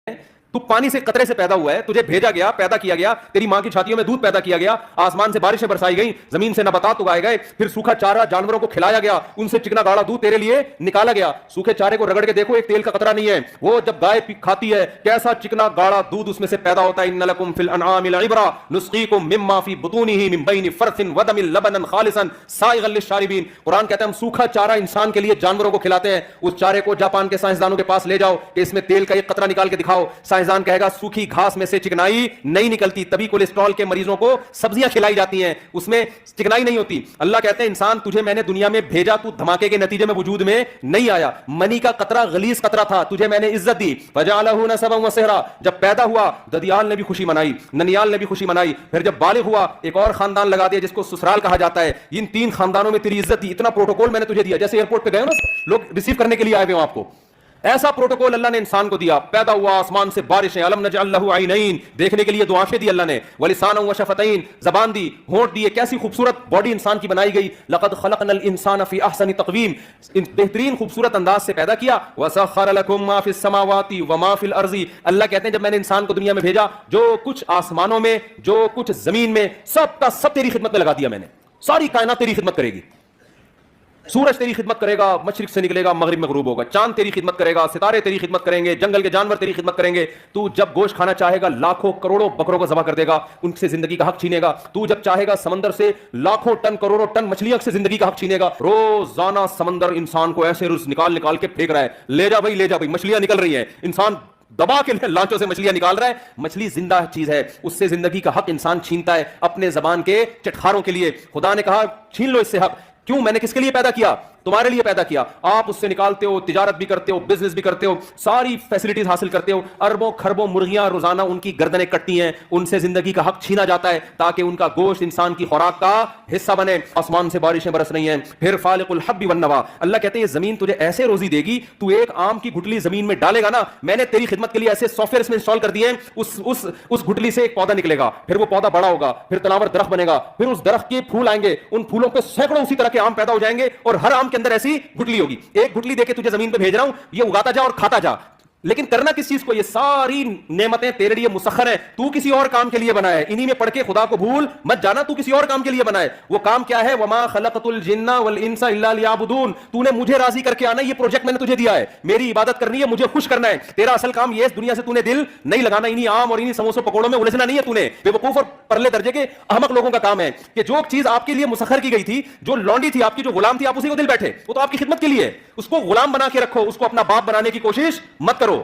तू पानी से कतरे से पैदा हुआ है, तुझे भेजा गया, पैदा किया गया, तेरी मां की छातियों में दूध पैदा किया गया, आसमान से बारिशें बरसाई गई, जमीन से नबातात उगाए गए, फिर सूखा चारा जानवरों को खिलाया गया, उनसे चिकना गाढ़ा दूध तेरे लिए निकाला गया। सूखे चारे को रगड़ के देखो, एक तेल का कतरा नहीं है। वो जब गाय खाती है कैसा चिकना गाढ़ा दूध उसमें से पैदा होता है। इन्न लकुम फिल अनआमि लइब्रा नुस्कीकुम मिम्मा फी बुतूनिही मिन बैनि फरसिन व दमिन लबनन खालिसन साइगल लिश्शारिबीन। कुरान कहता है हम सूखा चारा इंसान के लिए जानवरों को खिलाते हैं। उस चारे को जापान के साइंसदानों के पास ले जाओ कि इसमें तेल का एक कतरा निकाल के दिखाओ, साइंसदान कहेगा सूखी घास में से चिकनाई नहीं निकलती, तभी कोलेस्ट्रॉल के मरीजों को सब्जियां खिलाई जाती हैं, उसमें चिकनाई नहीं होती। अल्लाह कहते हैं इंसान तुझे मैंने दुनिया में भेजा, तू धमाके के नतीजे में वजूद में नहीं आया। मनी का कतरा गलीज कतरा था, तुझे मैंने इज्जत दी। फजअलहु नसबन व सहरा, जब पैदा हुआ ददियाल ने भी खुशी मनाई, ननियाल ने भी खुशी मनाई। फिर जब बालिग हुआ एक और खानदान लगा दिया जिसको ससुराल कहा जाता है। इन तीन खानदानों में तेरी इज्जत दी, इतना प्रोटोकॉल मैंने तुझे दिया। जैसे एयरपोर्ट पे गए ना लोग रिसीव करने के लिए आए हुए हो आपको, ऐसा प्रोटोकॉल अल्लाह ने इंसान को दिया। पैदा हुआ, आसमान से बारिशें, अलम नजअल लहु ऐनैन, देखने के लिए दो आंखें दी अल्लाह ने, व लिसानन व शफतैन, ज़बान दी, होंठ दिए। कैसी खूबसूरत बॉडी इंसान की बनाई गई। लक़द खलक़नल इंसान फी अहसनि तक़वीम, बेहतरीन खूबसूरत अंदाज से पैदा किया। व सख़्ख़र लकुम मा फ़िस समावाति व मा फ़िल अर्ज़ि, अल्लाह कहते हैं जब मैंने इंसान को दुनिया में भेजा, जो कुछ आसमानों में जो कुछ जमीन में, सब का सब तेरी खिदमत में लगा दिया मैंने। सारी कायनात तेरी खिदमत करेगी। सूरज तेरी खिदमत करेगा, मशरिक से निकलेगा मगरिब में ग़ुरूब होगा। चांद तेरी खिदमत करेगा, सितारे तेरी खिदमत करेंगे, जंगल के जानवर तेरी खिदमत करेंगे। तू जब गोश्त खाना चाहेगा लाखों करोड़ों बकरों को ज़बह कर देगा, उनसे जिंदगी का हक छीनेगा। तू जब चाहेगा समंदर से लाखों टन करोड़ों टन मछलियों से जिंदगी का हक छीनेगा। रोजाना समंदर इंसान को ऐसे रुज़ निकाल निकाल के फेंक रहा है, ले जा भाई ले जा भाई, मछलियां निकल रही हैं। इंसान दबा के लांचों से मछलियां निकाल रहा है। मछली जिंदा चीज है, उससे जिंदगी का हक इंसान छीनता है अपने जबान के चटखारों के लिए। खुदा ने कहा छीन लो इससे हक। क्यों? मैंने किसके लिए पैदा किया? तुम्हारे लिए पैदा किया। आप उससे निकालते हो, तिजारत भी करते हो, बिजनेस भी करते हो, सारी फैसिलिटीज हासिल करते हो। अरबों खरबों मुर्गियां रोजाना उनकी गर्दनें कटती हैं, उनसे जिंदगी का हक छीना जाता है ताकि उनका गोश्त इंसान की खुराक का हिस्सा बने। आसमान से बारिशें बरस रही हैं। फिर फालिकुल हब्बि वन नवा, अल्लाह कहते हैं ये जमीन तुझे ऐसे रोजी देगी, तू एक आम की गुठली जमीन में डालेगा ना, मैंने तेरी खिदमत के लिए ऐसे सॉफ्टवेयर इसमें इंस्टॉल कर दिए हैं, उस गुठली से एक पौधा निकलेगा, फिर वो पौधा बड़ा होगा, फिर तनावर दरख्त बनेगा, फिर उस दरख्त के फूल आएंगे, उन फूलों पे सैकड़ों उसी तरह के आम पैदा हो जाएंगे, और हर आम के अंदर ऐसी गुठली होगी। एक गुठली देके तुझे जमीन पे भेज रहा हूं, ये उगाता जा और खाता जा। लेकिन करना किस चीज को? ये सारी नेमतें तेरे लिए मुसख्खर है, तू किसी और काम के लिए बना है। इन्हीं में पढ़ के खुदा को भूल मत जाना, तू किसी और काम के लिए बना है। वो काम क्या है? वमा खलक़तुल जिन्ना वल इंसा इल्ला लियाबुदून, तूने मुझे राजी करके आना, ये प्रोजेक्ट मैंने तुझे दिया है, मेरी इबादत करनी है, मुझे खुश करना है। तेरा असल काम ये, इस दुनिया से तूने दिल नहीं लगाना, इन्हीं आम और इन्हीं समोसों पकौड़ों में उलझना नहीं है तूने। बेवकूफ और परले दर्जे के अहमक लोगों का काम है कि जो चीज आपके लिए मुसख्खर की गई थी, जो लौंडी थी आपकी, जो गुलाम थी, आप उसी को दिल बैठे, वो तो आपकी खिदमत के लिए, उसको गुलाम बना के रखो, उसको अपना बाप बनाने की कोशिश मत करो।